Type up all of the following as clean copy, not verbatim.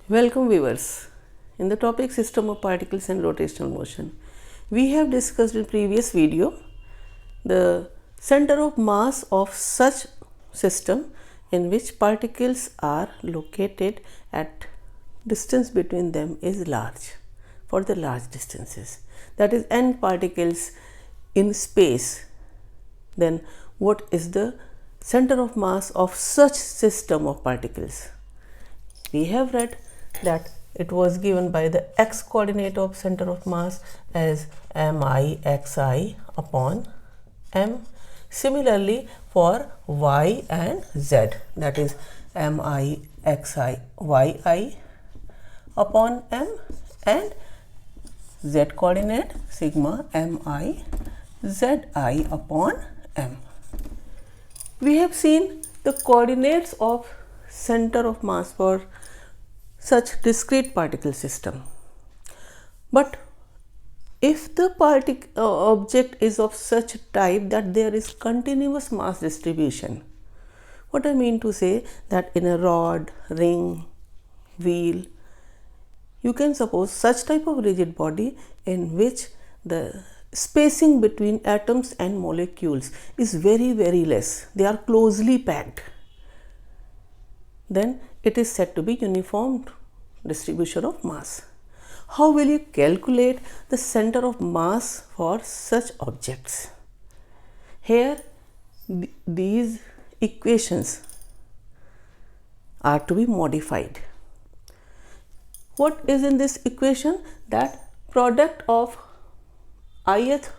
Welcome viewers. In the topic system of particles and rotational motion, we have discussed in previous video the center of mass of such system in which particles are located at distance between them is large for the large distances, that is n particles in space. Then what is the center of mass of such system of particles? We have read that it was given by the x coordinate of center of mass as mixi upon m. Similarly for y and z, that is mixi yi upon m, and z coordinate sigma mi zi upon m. We have seen the coordinates of center of mass for such discrete particle system. But if the object is of such type that there is continuous mass distribution, what I mean to say that in a rod, ring, wheel, you can suppose such type of rigid body in which the spacing between atoms and molecules is very less, they are closely packed, then it is said to be uniform distribution of mass. How will you calculate the center of mass for such objects? Here these equations are to be modified. What is in this equation? That product of ith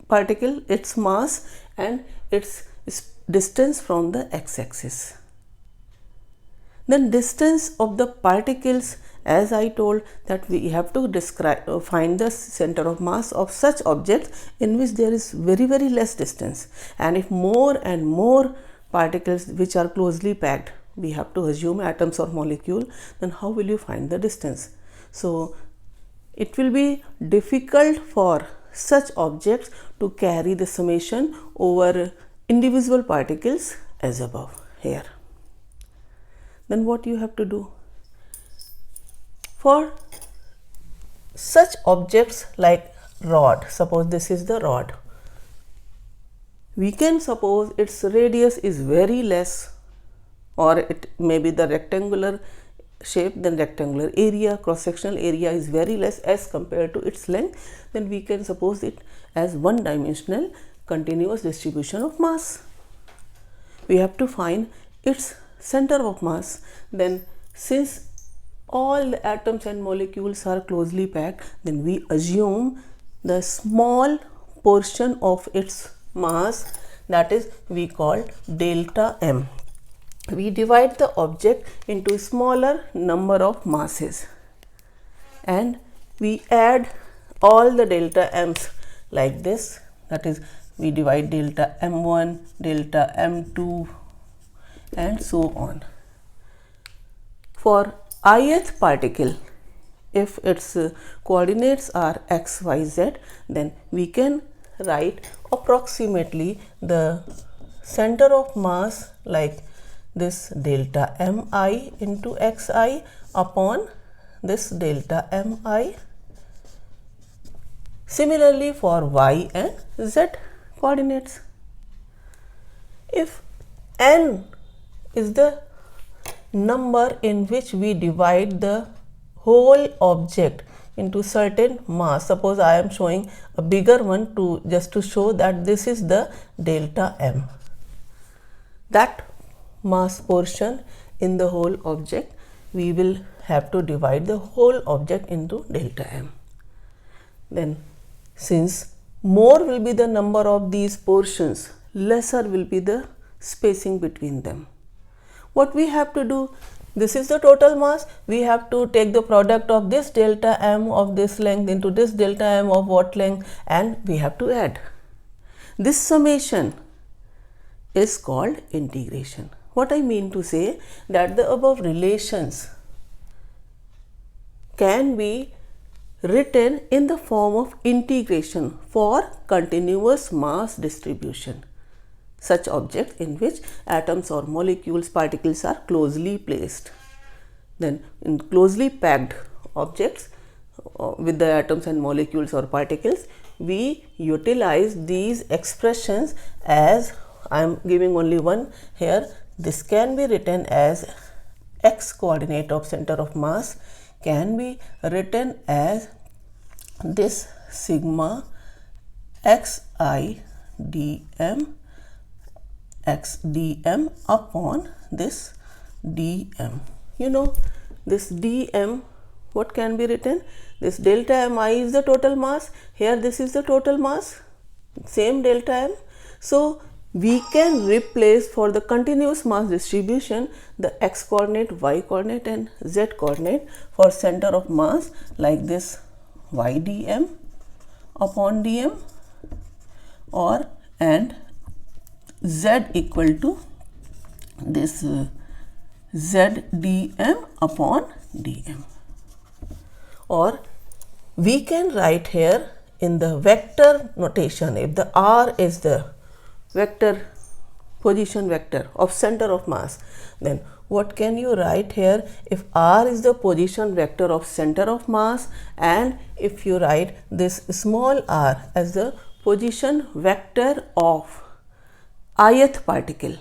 particle, its mass and its distance from the x-axis. Then distance of the particles, as I told that we have to find the center of mass of such objects in which there is very less distance, and if more and more particles which are closely packed, we have to assume atoms or molecule, then how will you find the distance? So it will be difficult for such objects to carry the summation over individual particles as above here. Then what you have to do? For such objects like rod, suppose this is the rod, we can suppose its radius is very less, or it may be the rectangular shape, then rectangular area, cross-sectional area is very less as compared to its length, then we can suppose it as one-dimensional continuous distribution of mass. We have to find its center of mass. Then since all the atoms and molecules are closely packed, then we assume the small portion of its mass, that is we call delta m. We divide the object into smaller number of masses and we add all the delta m's like this, that is we divide delta m1, delta m2 and so on. For ith particle, if its coordinates are x, y, z, then we can write approximately the center of mass like this delta mi into xi upon this delta mi. Similarly for y and z coordinates, if n is the number in which we divide the whole object into certain mass, suppose I am showing a bigger one to just to show that this is the delta m, that mass portion in the whole object, we will have to divide the whole object into delta m. Then since more will be the number of these portions, lesser will be the spacing between them. What we have to do? This is the total mass. We have to take the product of this delta m of this length into this delta m of what length, and we have to add. This summation is called integration. What I mean to say that the above relations can be written in the form of integration for continuous mass distribution. Such objects in which atoms or molecules, particles are closely placed. Then in closely packed objects with the atoms and molecules or particles, we utilize these expressions as, I am giving only one here. This can be written as x coordinate of center of mass can be written as this sigma xi dm x dm upon this dm. You know, this dm, what can be written? This delta mi is the total mass. Here this is the total mass, same delta m. So we can replace for the continuous mass distribution the x coordinate, y coordinate and z coordinate for center of mass like this y dm upon dm, or and z equal to this z dm upon dm. Or we can write here in the vector notation, if the r is the vector, position vector of center of mass, then what can you write here? If r is the position vector of center of mass, and if you write this small r as the position vector of ith particle,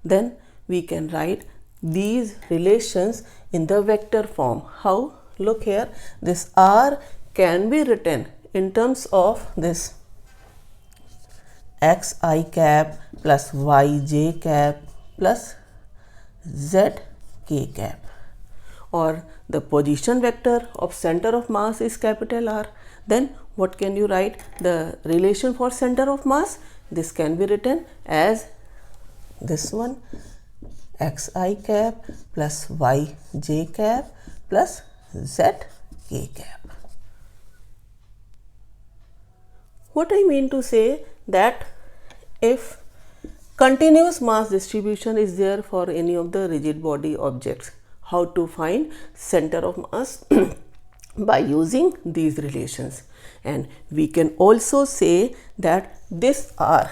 then we can write these relations in the vector form. How? Look here, this r can be written in terms of this xi cap plus yj cap plus zk cap, or the position vector of center of mass is capital R. Then what can you write? The relation for center of mass, this can be written as this one xi cap plus yj cap plus zk cap. What I mean to say, that if continuous mass distribution is there for any of the rigid body objects, how to find center of mass? By using these relations. And we can also say that this r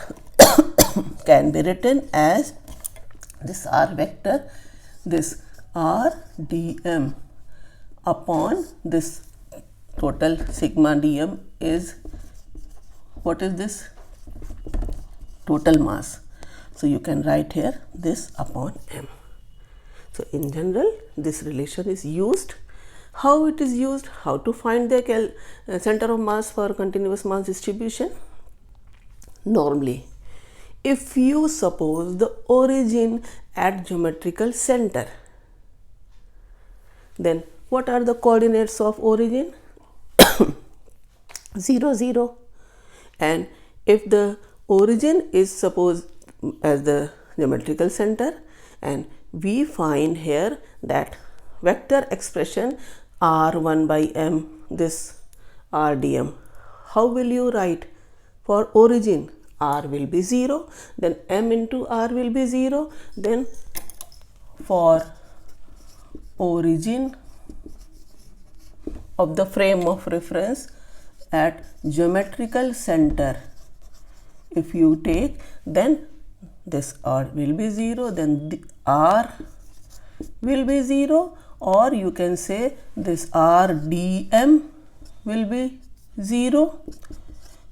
can be written as this r vector, this r dm upon this total sigma dm is, what is this? Total mass. So you can write here this upon m. So in general, this relation is used. How it is used? How to find the center of mass for continuous mass distribution? Normally, if you suppose the origin at geometrical center, then what are the coordinates of origin? 0, 0. And if the origin is supposed as the geometrical center, and we find here that vector expression r1 by m, this r dm, how will you write? For origin, r will be 0, then m into r will be 0, then for origin of the frame of reference at geometrical center, if you take, then this r will be 0, then the r will be 0, or you can say this r dm will be 0,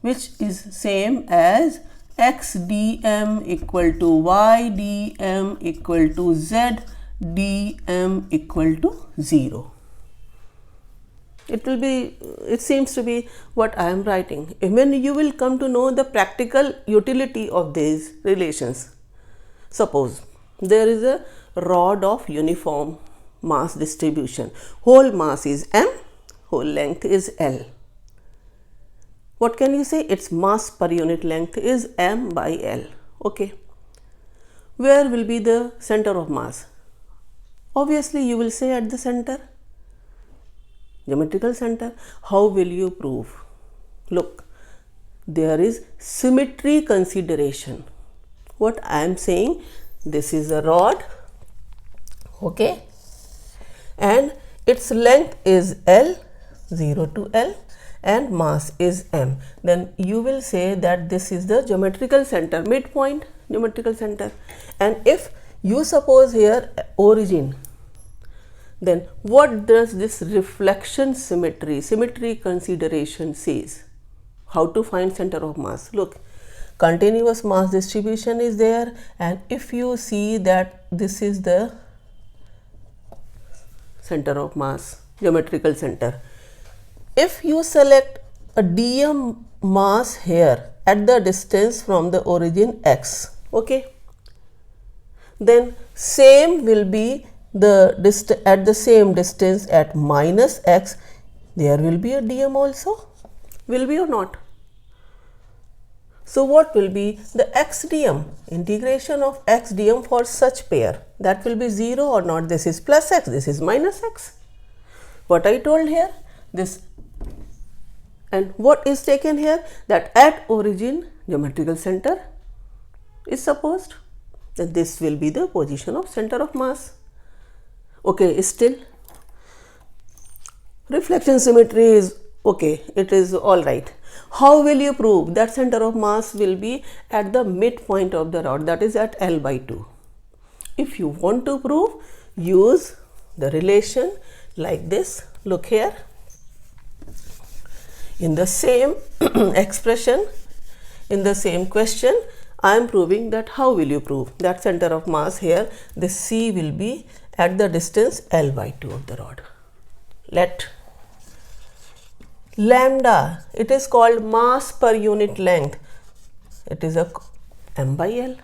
which is same as x dm equal to y dm equal to z dm equal to 0. It will be, it seems to be what I am writing. When you will come to know the practical utility of these relations. Suppose there is a rod of uniform mass distribution. Whole mass is m, whole length is L. What can you say? Its mass per unit length is m by L. Okay. Where will be the center of mass? Obviously, you will say at the center. Geometrical center. How will you prove? Look, there is symmetry consideration. What I am saying, this is a rod, okay, and its length is L, 0 to L, and mass is m. Then you will say that this is the geometrical center, midpoint geometrical center. And if you suppose here origin Then what does this reflection symmetry consideration says? How to find center of mass? Look, continuous mass distribution is there, and if you see that this is the center of mass, geometrical center. If you select a dm mass here at the distance from the origin x, okay, then same will be at the same distance at minus x, there will be a dm also, will be or not? So what will be the x dm? Integration of x dm for such pair, that will be 0 or not? This is plus x, this is minus x. What I told here, this, and what is taken here, that at origin geometrical center is supposed, then this will be the position of center of mass. Okay, still reflection symmetry is okay, it is all right. How will you prove that center of mass will be at the midpoint of the rod, that is at L by 2? If you want to prove, use the relation like this. Look here, in the same expression, in the same question, I am proving that. How will you prove that center of mass here, this C will be at the distance L by 2 of the rod? Let lambda, it is called mass per unit length, it is a m by L.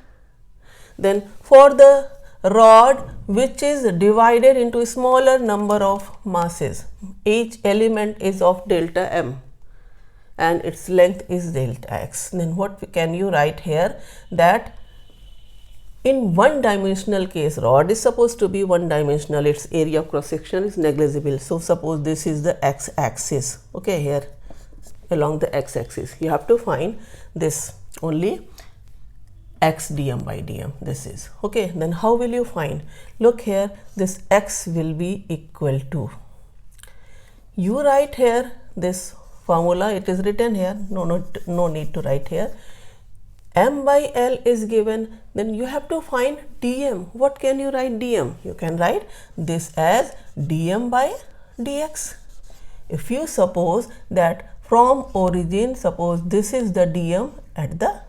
Then for the rod which is divided into a smaller number of masses, each element is of delta m and its length is delta x, then what can you write here, that in one dimensional case, rod is supposed to be one dimensional, its area of cross section is negligible. So suppose this is the x axis, okay, here along the x axis you have to find this only x dm by dm, this is okay. Then how will you find? Look here, this x will be equal to, you write here this formula, it is written here, no need to write here. M by L is given, then you have to find dm. What can you write dm? You can write this as dm by dx. If you suppose that from origin, suppose this is the dm at the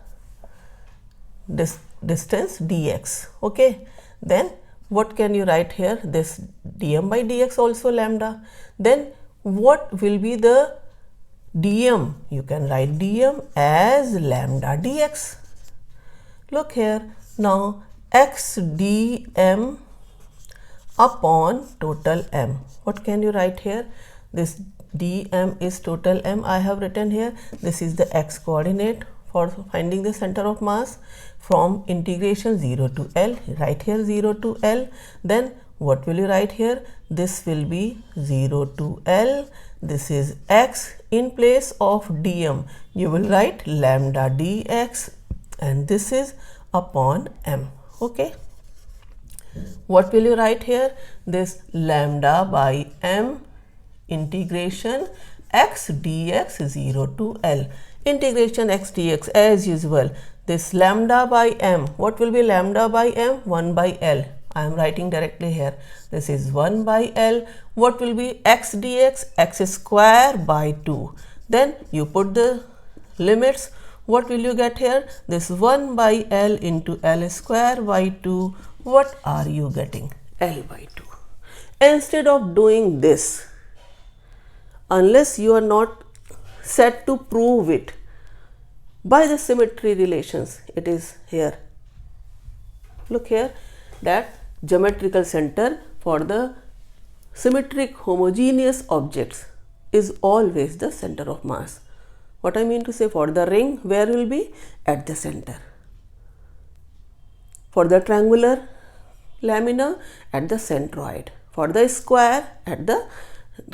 distance dx, okay, then what can you write here? This dm by dx also lambda. Then what will be the dm? You can write dm as lambda dx. Look here, now x dm upon total m. What can you write here? This dm is total m, I have written here. This is the x coordinate for finding the center of mass from integration 0 to L. Write here 0 to L. Then what will you write here? This will be 0 to L. This is x. In place of dm, you will write lambda dx, and this is upon m, okay. What will you write here? This lambda by m integration x dx 0 to L. Integration x dx as usual. This lambda by m, what will be lambda by m? 1 by L. I am writing directly here. This is 1 by L. What will be x dx? X square by 2. Then you put the limits. What will you get here? This 1 by L into L square by 2. What are you getting? L by 2. Instead of doing this, unless you are not set to prove it by the symmetry relations, it is here. Look here, that geometrical center for the symmetric homogeneous objects is always the center of mass. What I mean to say, for the ring, where will be? At the center. For the triangular lamina, at the centroid. For the square, at the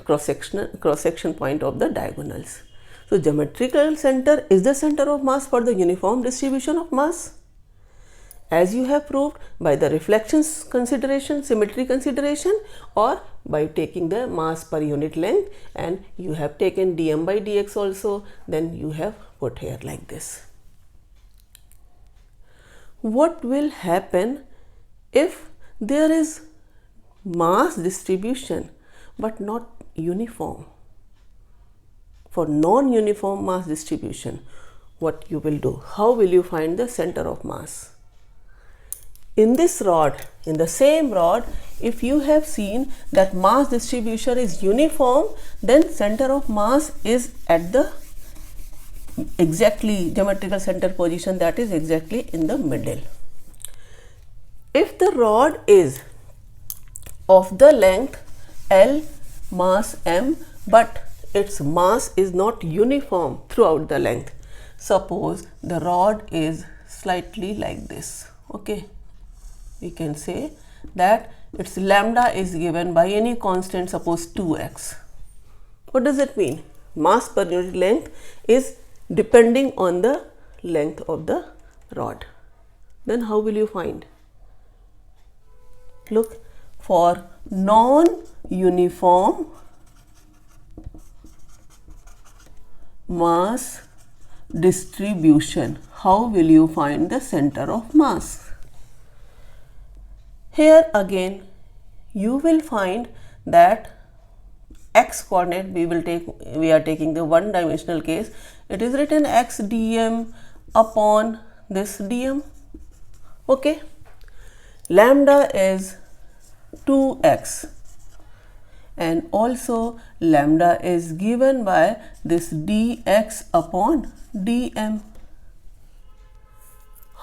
cross section point of the diagonals. So geometrical center is the center of mass for the uniform distribution of mass, as you have proved by the reflections consideration, symmetry consideration, or by taking the mass per unit length, and you have taken dm by dx also, then you have put here like this. What will happen if there is mass distribution but not uniform. For non-uniform mass distribution, what you will do? How will you find the center of mass? In this rod, in the same rod, if you have seen that mass distribution is uniform, then center of mass is at the exactly geometrical center position, that is exactly in the middle. If the rod is of the length L, mass M, but its mass is not uniform throughout the length. Suppose the rod is slightly like this. Okay, we can say that its lambda is given by any constant, suppose 2x. What does it mean? Mass per unit length is depending on the length of the rod. Then how will you find? Look, for non-uniform mass distribution, how will you find the center of mass? Here again you will find that x coordinate we are taking the one dimensional case. It is written x dm upon this dm. Okay, lambda is 2x and also lambda is given by this dx upon dm.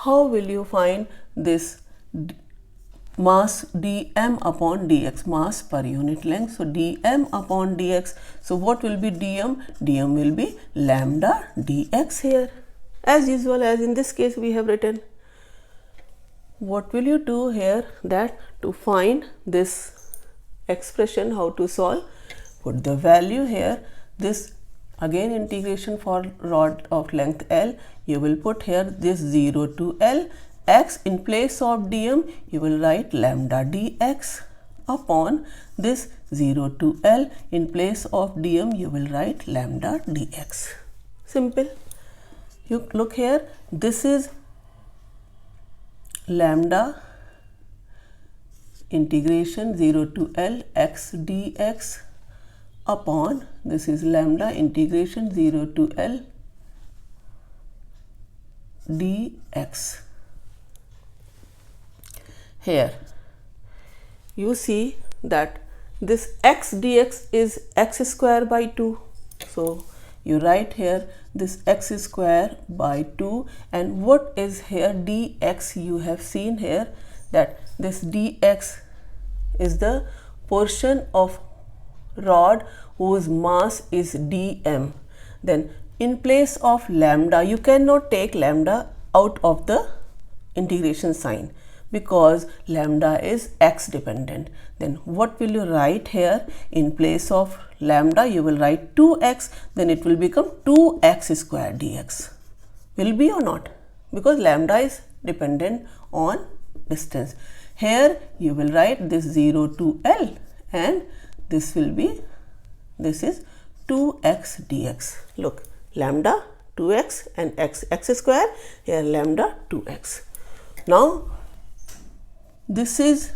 How will you find this mass dm upon dx, mass per unit length? So dm upon dx, so what will be dm? Dm will be lambda dx here, as usual, as in this case we have written. What will you do here? That to find this expression, how to solve? Put the value here. This again integration for rod of length L, you will put here this 0 to L. X in place of dm, you will write lambda dx upon this 0 to L. In place of dm, you will write lambda dx. Simple. You look here, this is lambda integration 0 to L x dx upon this is lambda integration 0 to L dx. Here you see that this x dx is x square by 2. So you write here this x square by 2, and what is here dx? You have seen here that this dx is the portion of rod whose mass is dm. Then in place of lambda, you cannot take lambda out of the integration sign because lambda is x dependent. Then what will you write here? In place of lambda, you will write 2x, then it will become 2x square dx. Will be or not? Because lambda is dependent on distance. Here you will write this 0 to L and this will be, this is 2x dx. Look, lambda 2x and x square, here lambda 2x. Now this is,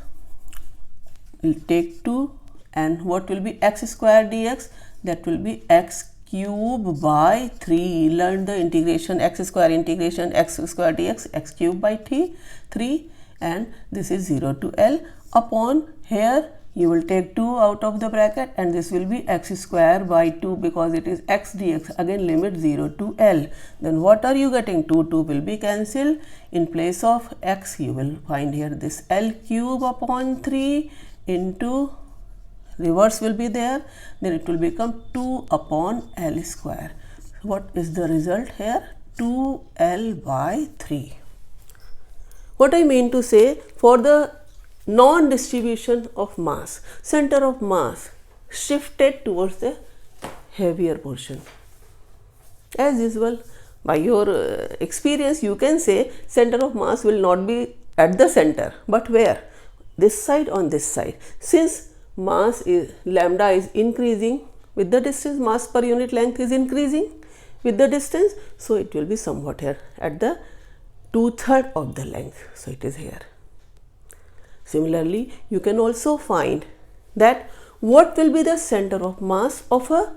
we'll take 2 and what will be x square dx? That will be x cube by 3. Learn the integration, x square integration x square dx, x cube by 3, and this is 0 to L upon, here you will take 2 out of the bracket and this will be x square by 2 because it is x dx. Again limit 0 to L. Then what are you getting? 2 will be cancelled. In place of x, you will find here this L cube upon 3 into reverse will be there. Then it will become 2 upon L square. What is the result here? 2L by 3. What I mean to say, for the non-distribution of mass, center of mass shifted towards the heavier portion. As usual, by your experience, you can say center of mass will not be at the center, but where? This side, on this side. Since mass is, lambda is increasing with the distance, mass per unit length is increasing with the distance, so it will be somewhat here at the 2/3 of the length. So it is here. Similarly, you can also find that what will be the center of mass of a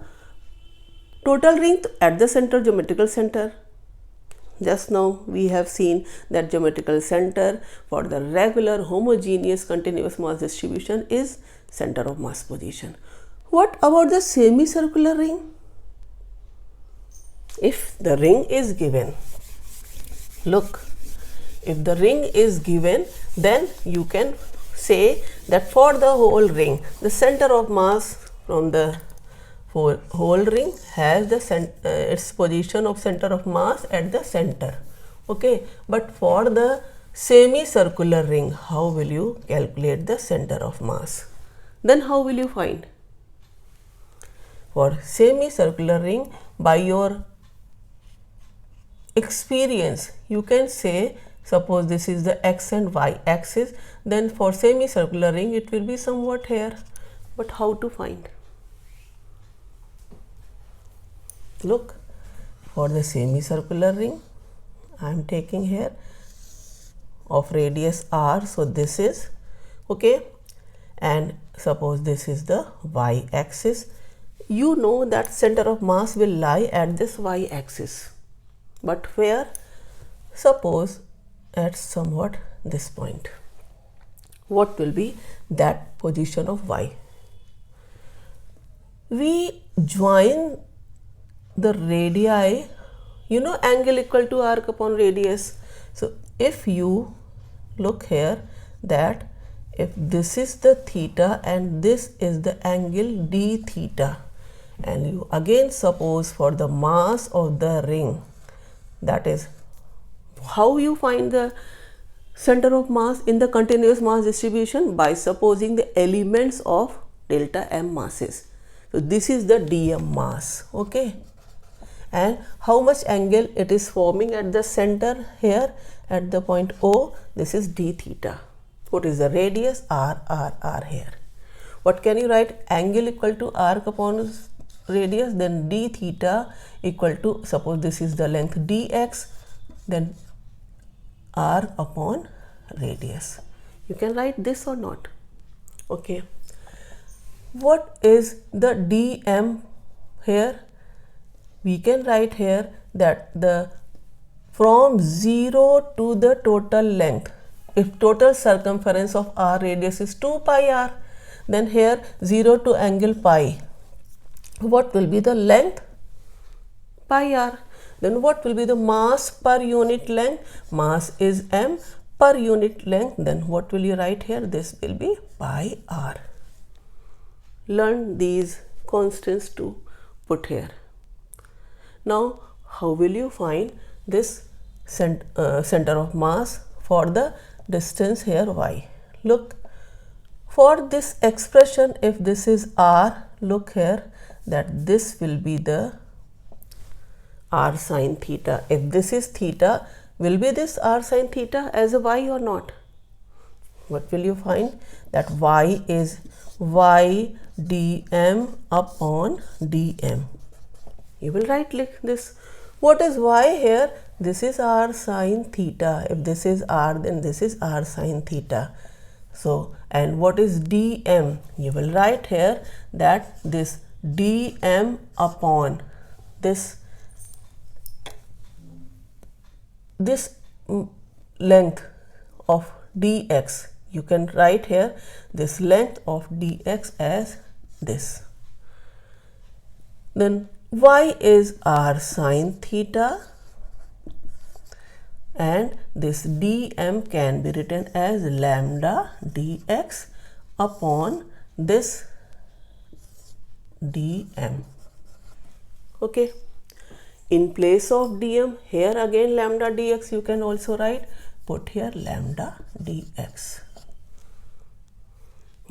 total ring at the center, geometrical center. Just now we have seen that geometrical center for the regular homogeneous continuous mass distribution is center of mass position. What about the semicircular ring? If the ring is given, look, if the ring is given, then you can say that for the whole ring, the center of mass from the whole ring has the its position of center of mass at the center. Okay, but for the semicircular ring, how will you calculate the center of mass? Then how will you find? For semicircular ring, by your experience, you can say, suppose this is the x and y axis, then for semicircular ring it will be somewhat here. But how to find? Look, for the semicircular ring, I am taking here of radius r, so this is okay, and suppose this is the y axis. You know that center of mass will lie at this y axis, but where? Suppose at somewhat this point. What will be that position of y? We join the radii, you know, angle equal to arc upon radius. So if you look here, that if this is the theta and this is the angle d theta, and you again suppose for the mass of the ring, that is how you find the center of mass in the continuous mass distribution? By supposing the elements of delta m masses. So this is the dm mass, okay, and how much angle it is forming at the center here at the point O, this is d theta. What is the radius? r here. What can you write? Angle equal to arc upon radius, then d theta equal to, suppose this is the length dx, then r upon radius. You can write this or not. Okay. What is the dm here? We can write here that the from 0 to the total length, if total circumference of r radius is 2 pi r, then here 0 to angle pi, what will be the length? Pi r. Then what will be the mass per unit length? Mass is m per unit length. Then what will you write here? This will be pi r. Learn these constants to put here. Now, how will you find this center of mass for the distance here y? Look, for this expression, if this is r, look here, that this will be the r sin theta. If this is theta, will be this r sin theta as a y or not? What will you find? That y is y dm upon dm. You will write like this. What is y here? This is r sin theta. If this is r, then this is r sin theta. So, and what is dm? You will write here that this dm upon this length of dx. You can write here this length of dx as this. Then y is r sin theta, and this dm can be written as lambda dx upon this dm. Okay. In place of dm, here again lambda dx you can also write, put here lambda dx.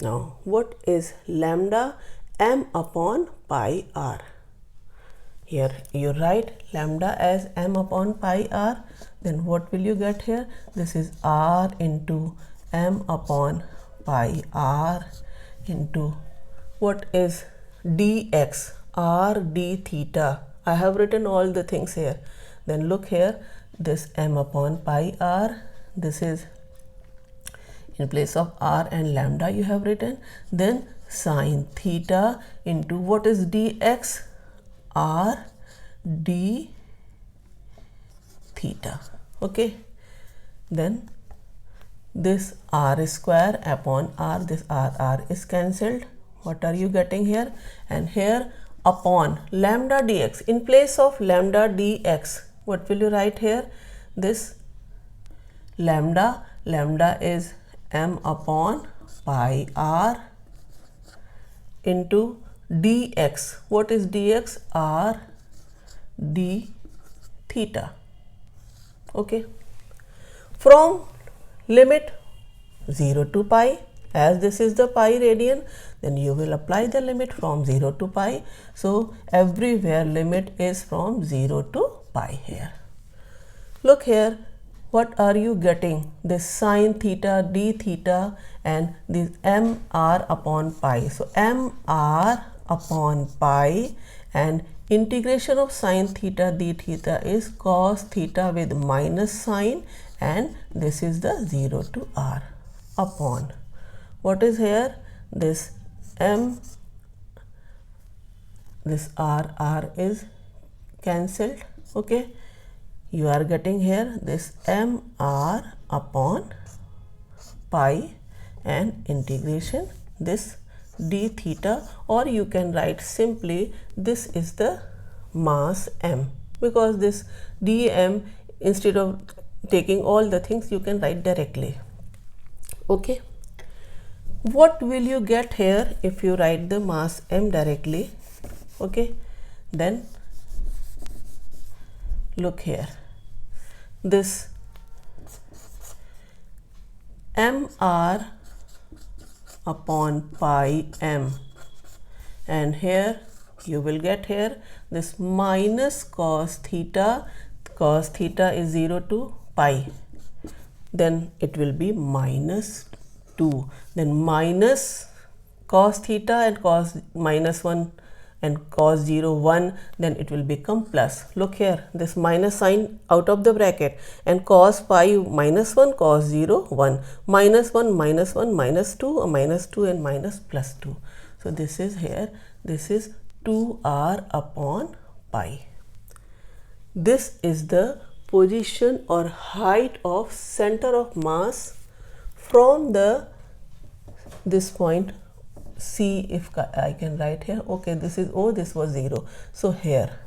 Now, what is lambda? M upon pi r. Here you write lambda as m upon pi r, then what will you get here? This is r into m upon pi r into what is dx, r d theta. I have written all the things here. Then look here, this m upon pi r, this is in place of r and lambda you have written, then sine theta into what is dx, r d theta. Okay, then this r square upon r, this r is cancelled. What are you getting here? And here upon lambda dx, in place of lambda dx, what will you write here? This lambda is m upon pi r into dx. What is dx? R d theta. Okay, from limit 0 to pi, as this is the pi radian, then you will apply the limit from 0 to pi. So everywhere limit is from 0 to pi here. Look here, what are you getting? This sine theta d theta and this mr upon pi. So mr upon pi, and integration of sine theta d theta is cos theta with minus sign, and this is the 0 to r upon what is here, this this r is cancelled. Okay, you are getting here this mr upon pi and integration this d theta, or you can write simply this is the mass m, because this dm, instead of taking all the things, you can write directly. Okay, what will you get here if you write the mass m directly? Okay, then look here, this mr upon pi m, and here you will get here this minus cos theta is 0 to pi, then it will be minus 2, then minus cos theta and cos minus 1 and cos 0 1, then it will become plus. Look here, this minus sign out of the bracket, and cos pi minus 1 cos 0 1, minus 1 minus 1 minus 2 minus 2 and minus plus 2. So this is here, this is 2r upon pi. This is the position or height of center of mass from this point C, if I can write here. Okay, this is O, this was 0. So here,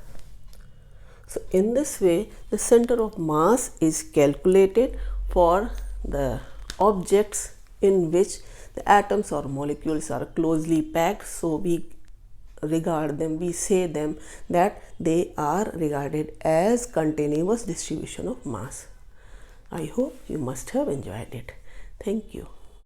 so in this way the center of mass is calculated for the objects in which the atoms or molecules are closely packed. So we regard them, we say them that they are regarded as continuous distribution of mass. I hope you must have enjoyed it. Thank you.